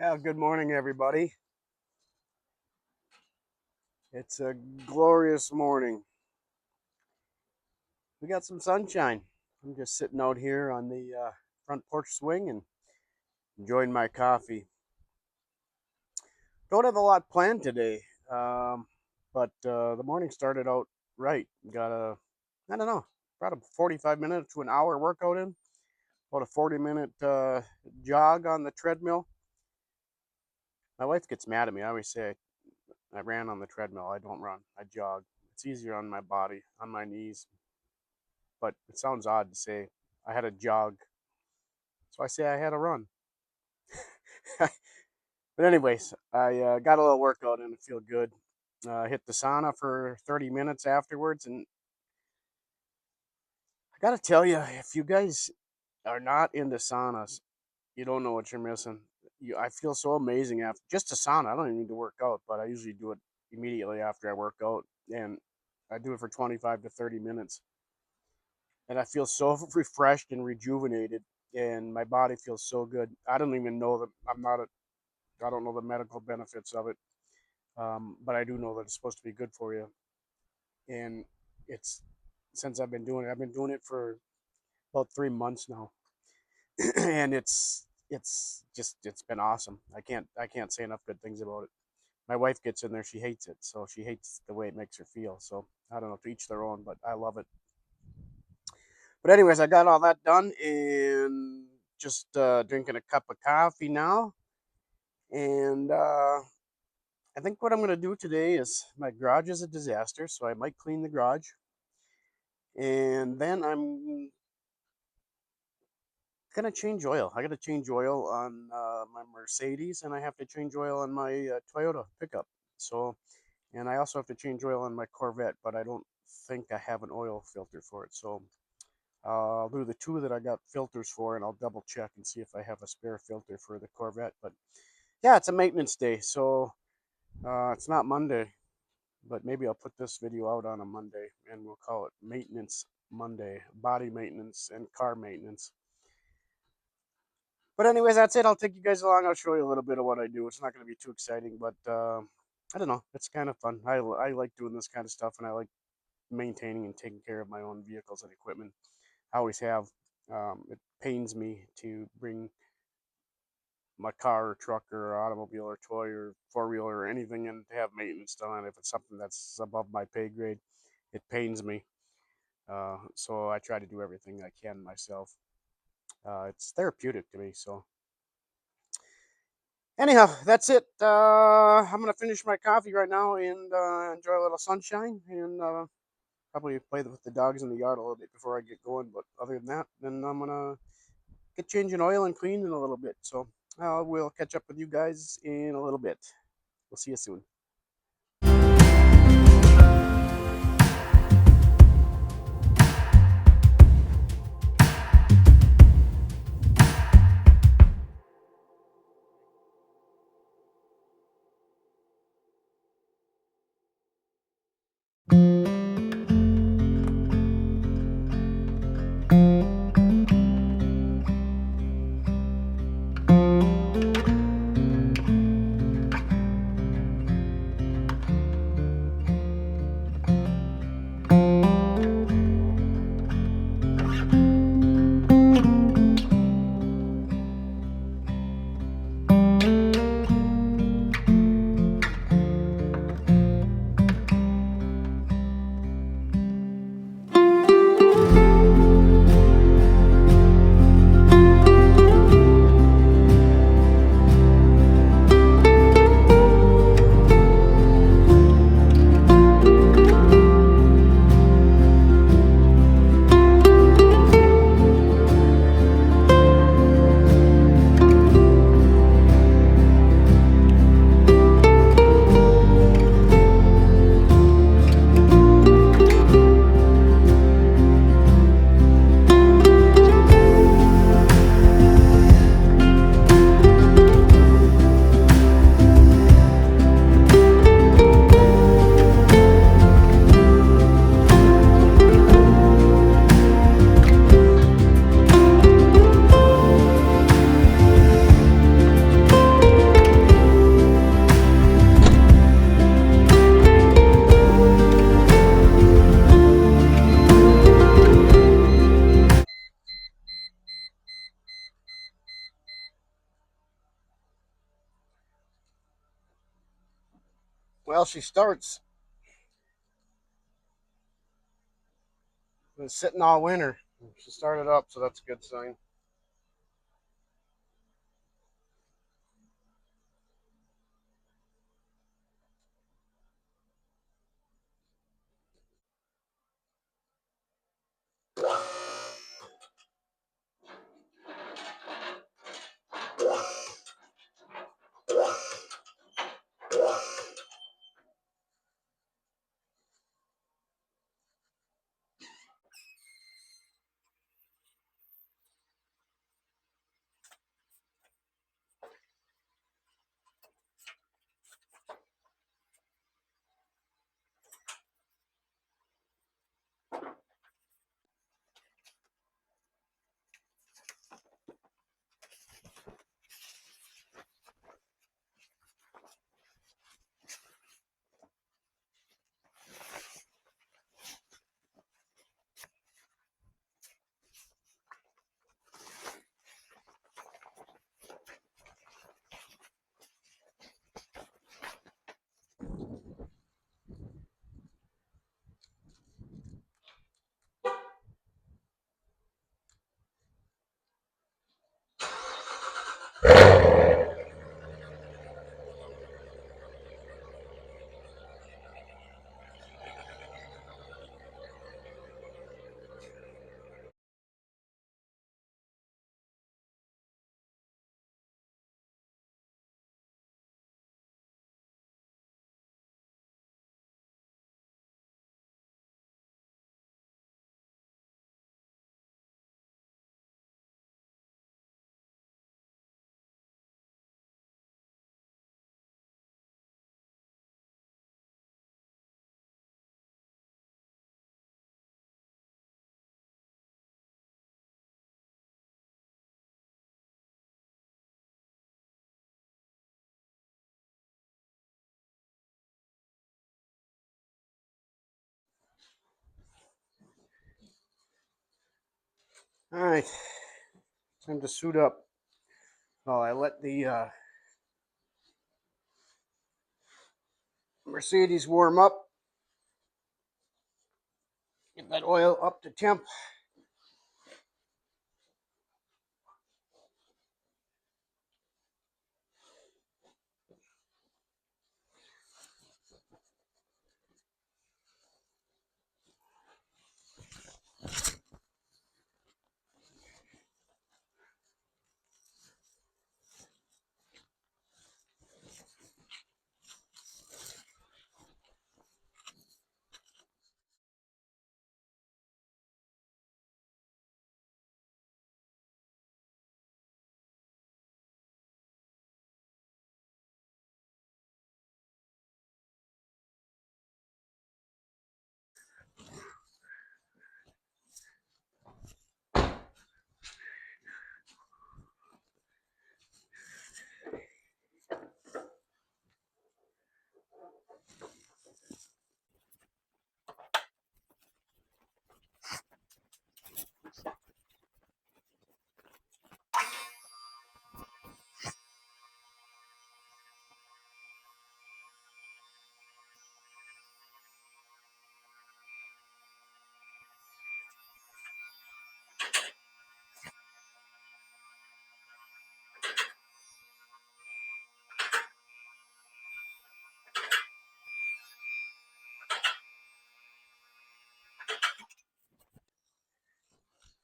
Yeah, good morning, everybody. It's a glorious morning. We got some sunshine. I'm just sitting out here on the front porch swing and enjoying my coffee. Don't have a lot planned today, but the morning started out right. Got I don't know, about a 45 minute to an hour workout in, about a 40-minute jog on the treadmill. My wife gets mad at me. I always say I ran on the treadmill. I don't run, I jog. It's easier on my body, on my knees, but it sounds odd to say I had a jog. So I say I had a run. But anyways, I got a little workout and it feel good. Hit the sauna for 30 minutes afterwards, and I gotta tell you, if you guys are not into saunas, you don't know what you're missing. I feel so amazing after just a sauna. I don't even need to work out, but I usually do it immediately after I work out, and I do it for 25 to 30 minutes, and I feel so refreshed and rejuvenated, and my body feels so good. I don't even know that I don't know the medical benefits of it, but I do know that it's supposed to be good for you. And it's since I've been doing it for about 3 months now, and it's been awesome. I can't say enough good things about it. My wife gets in there, she hates it, so she hates the way it makes her feel. So I don't know, to each their own, but I love it. But anyways, I got all that done and just drinking a cup of coffee now. And I think what I'm going to do today is my garage is a disaster, so I might clean the garage. And then I'm going to change oil. I got to change oil on my Mercedes, and I have to change oil on my Toyota pickup. So, and I also have to change oil on my Corvette, but I don't think I have an oil filter for it. So I'll do the two that I got filters for, and I'll double check and see if I have a spare filter for the Corvette. But yeah, it's a maintenance day, so it's not Monday, but maybe I'll put this video out on a Monday, and we'll call it Maintenance Monday, body maintenance and car maintenance. But anyways, that's it. I'll take you guys along. I'll show you a little bit of what I do. It's not going to be too exciting, but I don't know. It's kind of fun. I like doing this kind of stuff, and I like maintaining and taking care of my own vehicles and equipment. I always have. It pains me to bring my car or truck or automobile or toy or four-wheeler or anything and to have maintenance done. If it's something that's above my pay grade, it pains me. So I try to do everything I can myself. It's therapeutic to me. So anyhow, that's it. I'm gonna finish my coffee right now and enjoy a little sunshine and probably play with the dogs in the yard a little bit before I get going. But other than that, then I'm gonna get changing oil and clean in a little bit. So we'll catch up with you guys in a little bit. We'll see you soon. Well, she starts been sitting all winter. She started up, so that's a good sign. All right, time to suit up. Well, I let the Mercedes warm up, get that oil up to temp.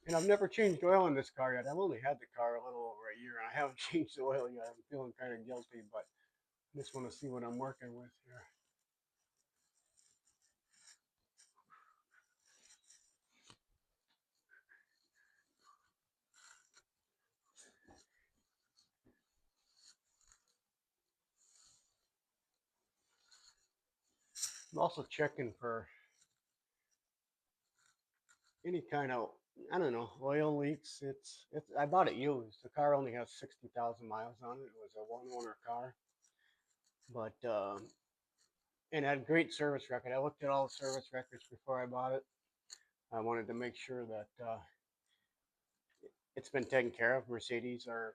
And I've never changed oil in this car yet. I've only had the car a little over a year, and I haven't changed the oil yet. I'm feeling kind of guilty, but I just want to see what I'm working with here. I'm also checking for any kind of, I don't know, oil leaks. It's I bought it used. The car only has 60,000 miles on it. It was a one owner car, but and it had great service record. I looked at all the service records before I bought it. I wanted to make sure that it's been taken care of. Mercedes are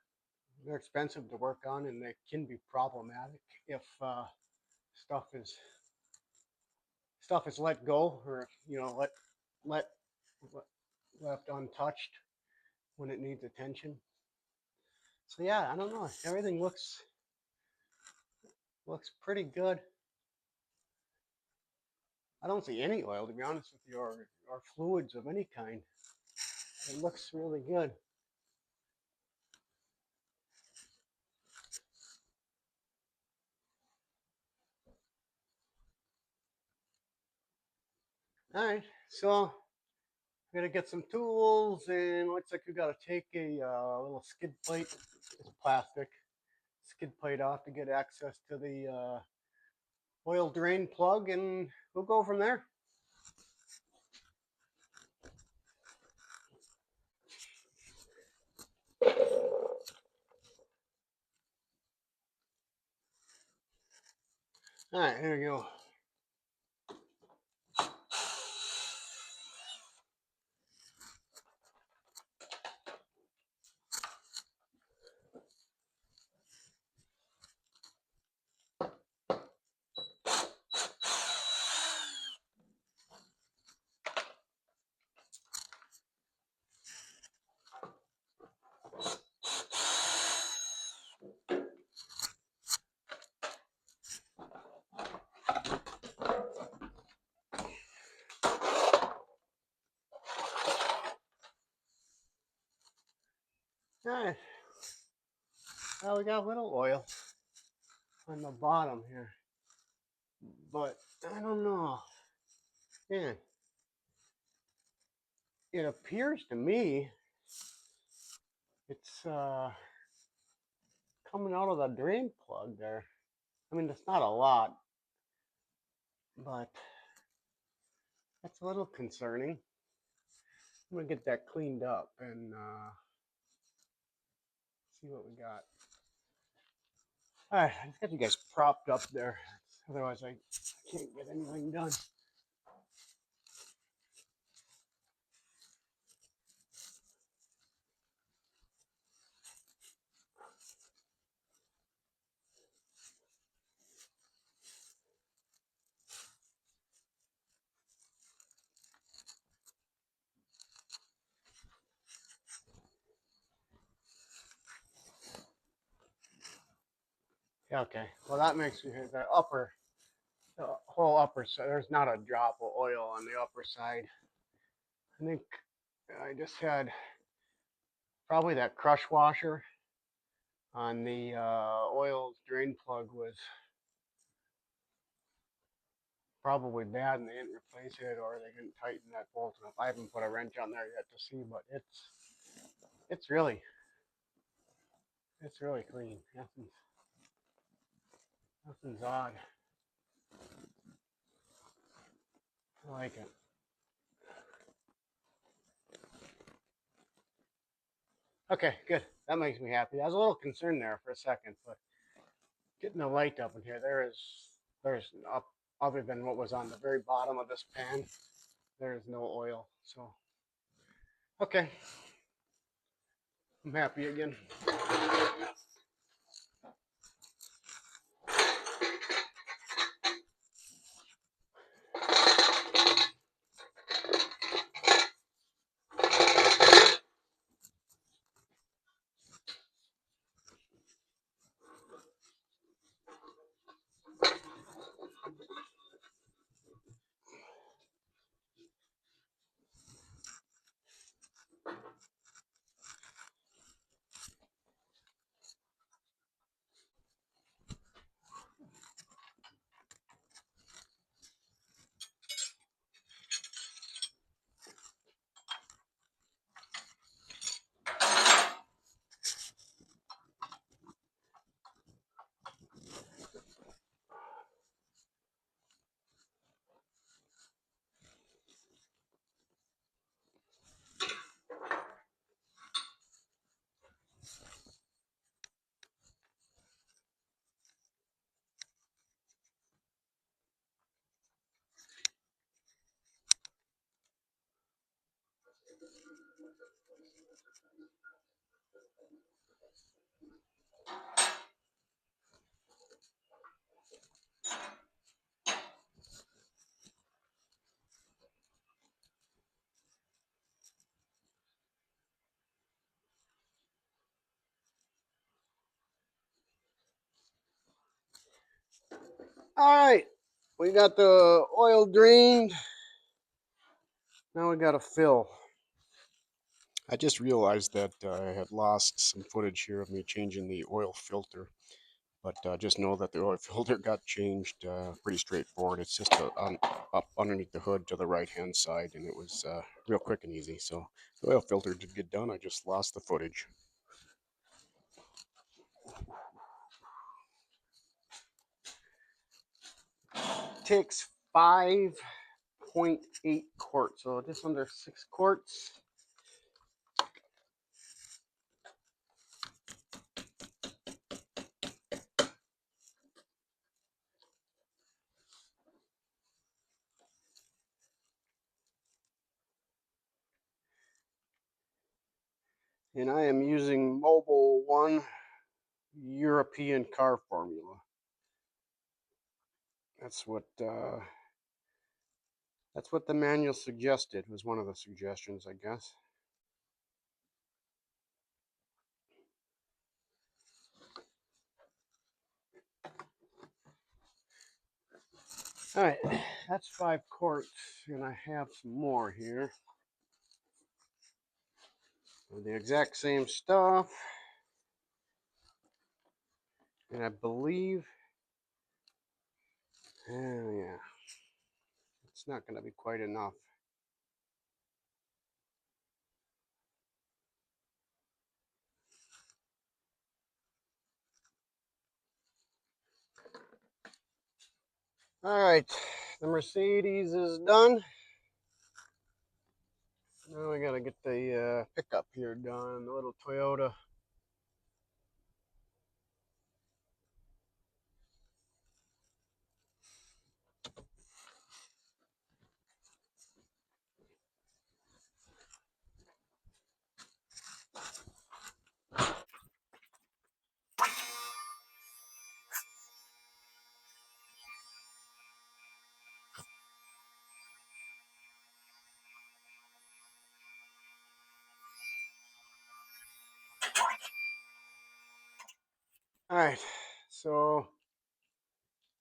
they're expensive to work on, and they can be problematic if stuff is let go, or let left untouched when it needs attention. So yeah, I don't know. Everything looks pretty good. I don't see any oil, to be honest with you, or fluids of any kind. It looks really good. All right, so I'm gonna get some tools, and looks like we gotta take a little skid plate. It's plastic skid plate off to get access to the oil drain plug, and we'll go from there. All right, here we go. All right, well, we got a little oil on the bottom here, but I don't know. Man, it appears to me it's coming out of the drain plug there. I mean, it's not a lot, but that's a little concerning. I'm gonna get that cleaned up and see what we got. All right, I just got you guys propped up there. Otherwise, I can't get anything done. Yeah, okay. Well, that makes me the whole upper side. There's not a drop of oil on the upper side. I think I just had probably that crush washer on the oil drain plug was probably bad, and they didn't replace it, or they didn't tighten that bolt enough. I haven't put a wrench on there yet to see, but it's really clean. Nothing's odd. I like it. Okay, good. That makes me happy. I was a little concerned there for a second, but getting the light up in here, there's up other than what was on the very bottom of this pan. There is no oil. So okay, I'm happy again. All right, we got the oil drained. Now we got to fill. I just realized that I had lost some footage here of me changing the oil filter, but just know that the oil filter got changed. Pretty straightforward. It's just up underneath the hood to the right hand side, and it was real quick and easy. So the oil filter did get done. I just lost the footage. Takes 5.8 quarts, so just under 6 quarts. And I am using Mobil 1 European car formula. That's what the manual suggested. Was one of the suggestions, I guess. All right, that's 5 quarts, and I have some more here. The exact same stuff, and I believe, oh yeah, it's not going to be quite enough. All right, the Mercedes is done. Now we got to get the pickup here done, the little Toyota. All right, so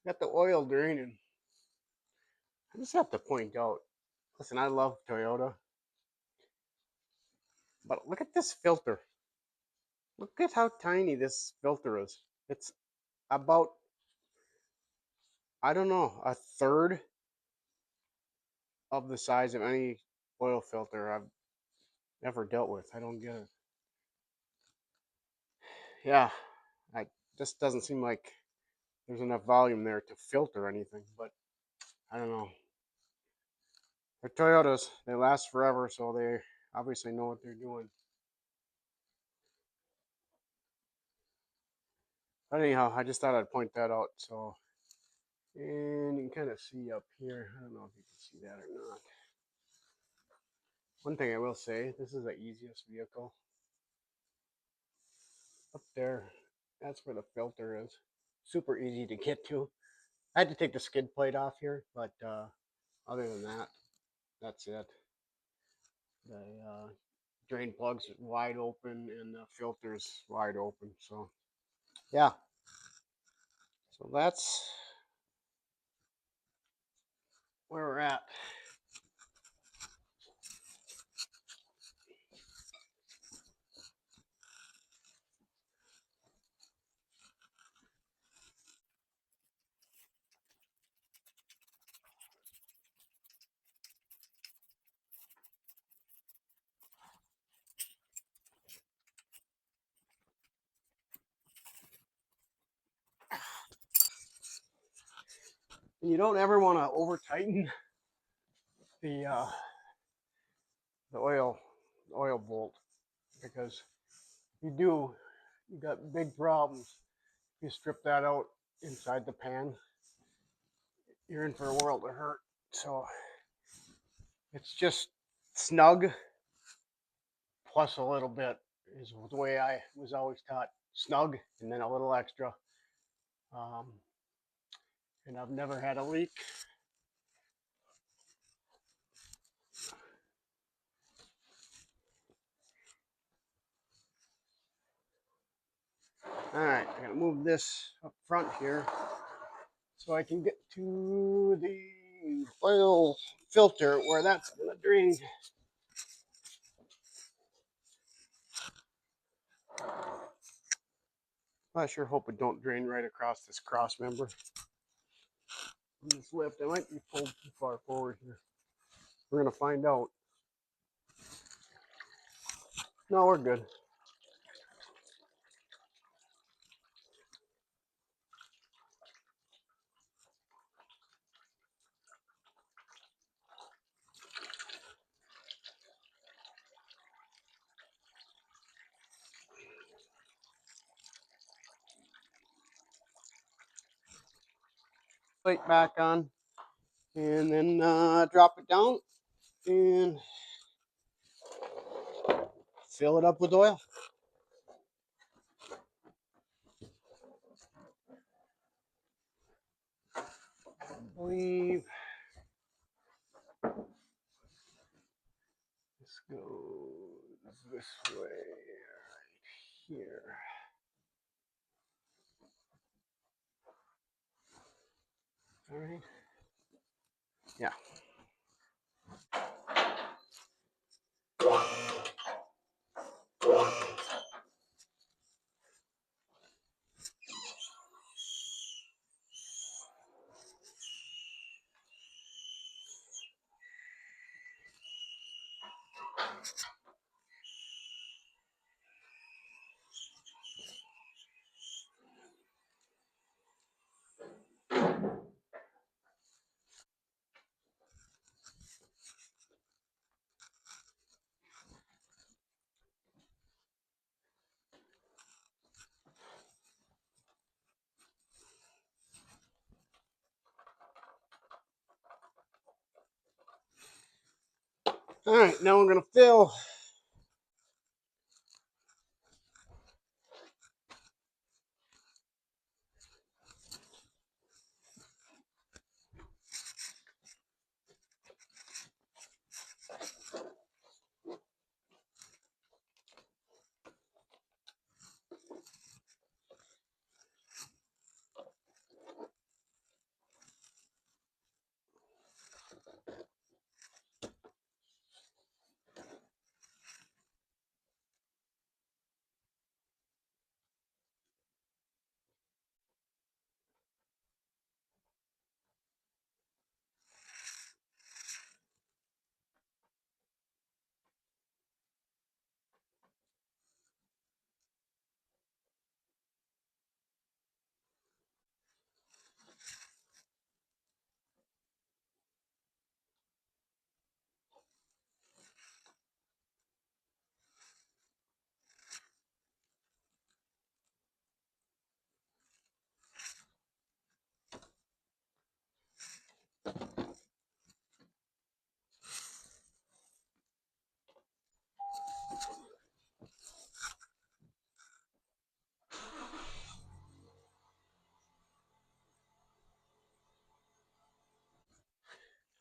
got the oil draining. I just have to point out, listen, I love Toyota, but look at this filter. Look at how tiny this filter is. It's about, I don't know, a third of the size of any oil filter I've ever dealt with. I don't get it. Yeah, I just doesn't seem like there's enough volume there to filter anything, but I don't know. They're Toyotas. They last forever, so they obviously know what they're doing. But anyhow, I just thought I'd point that out. So, and you can kind of see up here. I don't know if you can see that or not. One thing I will say, this is the easiest vehicle. Up there, that's where the filter is. Super easy to get to. I had to take the skid plate off here, but other than that, that's it. The drain plug's wide open and the filter's wide open. So, yeah. So that's where we're at. And you don't ever want to over tighten the uh, the oil bolt, because you do, you got big problems. If you strip that out inside the pan, you're in for a world of hurt. So it's just snug plus a little bit is the way I was always taught. Snug and then a little extra. Um, and I've never had a leak. All right, I'm gonna move this up front here so I can get to the oil filter where that's going to drain. I sure hope it don't drain right across this cross member. On this lift, I might be pulled too far forward here. We're going to find out. No, we're good. Plate back on, and then drop it down and fill it up with oil. I believe this goes this way right here. All right. Yeah. All right, now we're going to fill.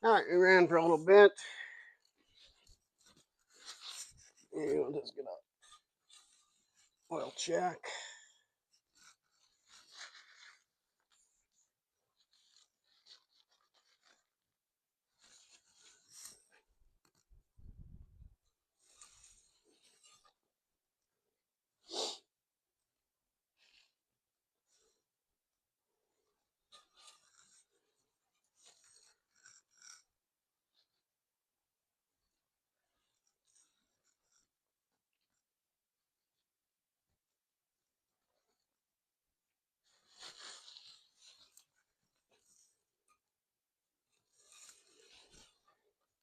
All right, we ran for a little bit. And we'll just get a oil check.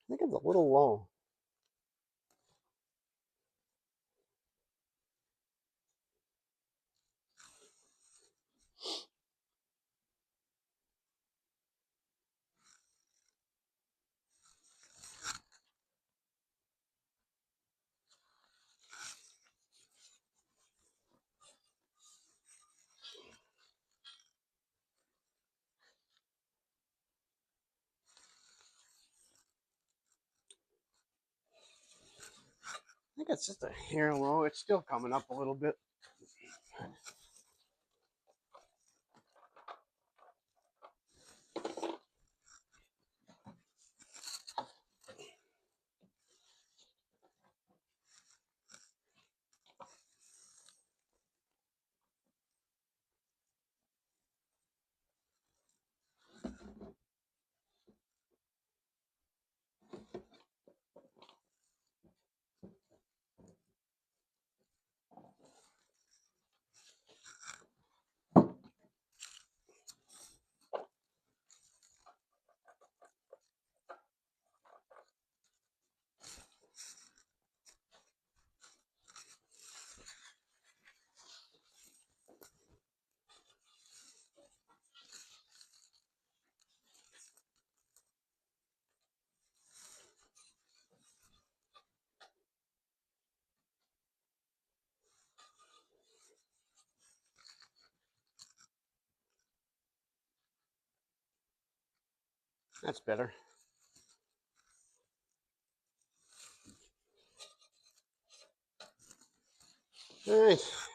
I think it's a little low. I think it's just a hair low. It's still coming up a little bit. That's better. Nice.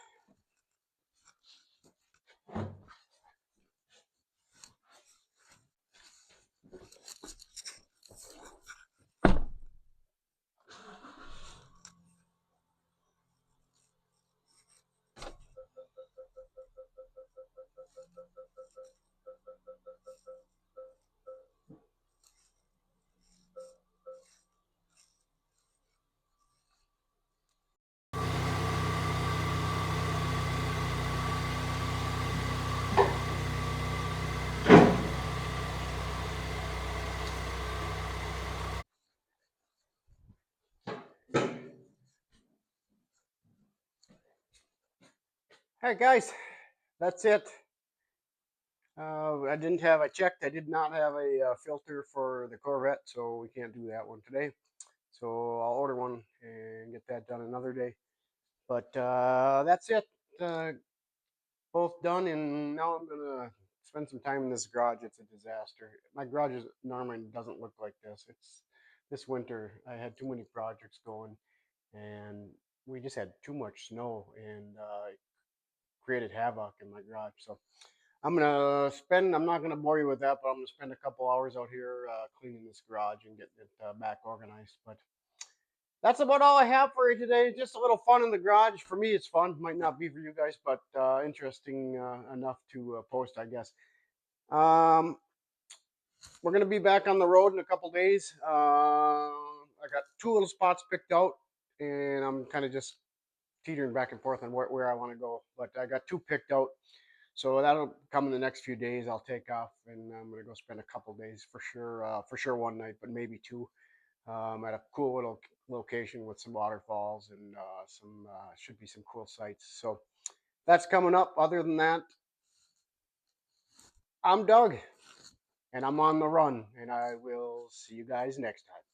All right, guys, that's it. I checked, I did not have a filter for the Corvette, so we can't do that one today. So I'll order one and get that done another day. But that's it. Uh, both done, and now I'm gonna spend some time in this garage. It's a disaster. My garage normally doesn't look like this. It's this winter I had too many projects going, and we just had too much snow and created havoc in my garage. So I'm not gonna bore you with that, but I'm gonna spend a couple hours out here cleaning this garage and getting it back organized. But that's about all I have for you today. Just a little fun in the garage. For me, it's fun. Might not be for you guys, but interesting enough to post, I guess. Um, we're gonna be back on the road in a couple days. I got two little spots picked out, and I'm kind of just teetering back and forth on where I want to go. But I got two picked out, so that'll come in the next few days. I'll take off, and I'm gonna go spend a couple days for sure. For sure, one night, but maybe two, at a cool little location with some waterfalls and some should be some cool sights. So that's coming up. Other than that, I'm Doug, and I'm on the run, and I will see you guys next time.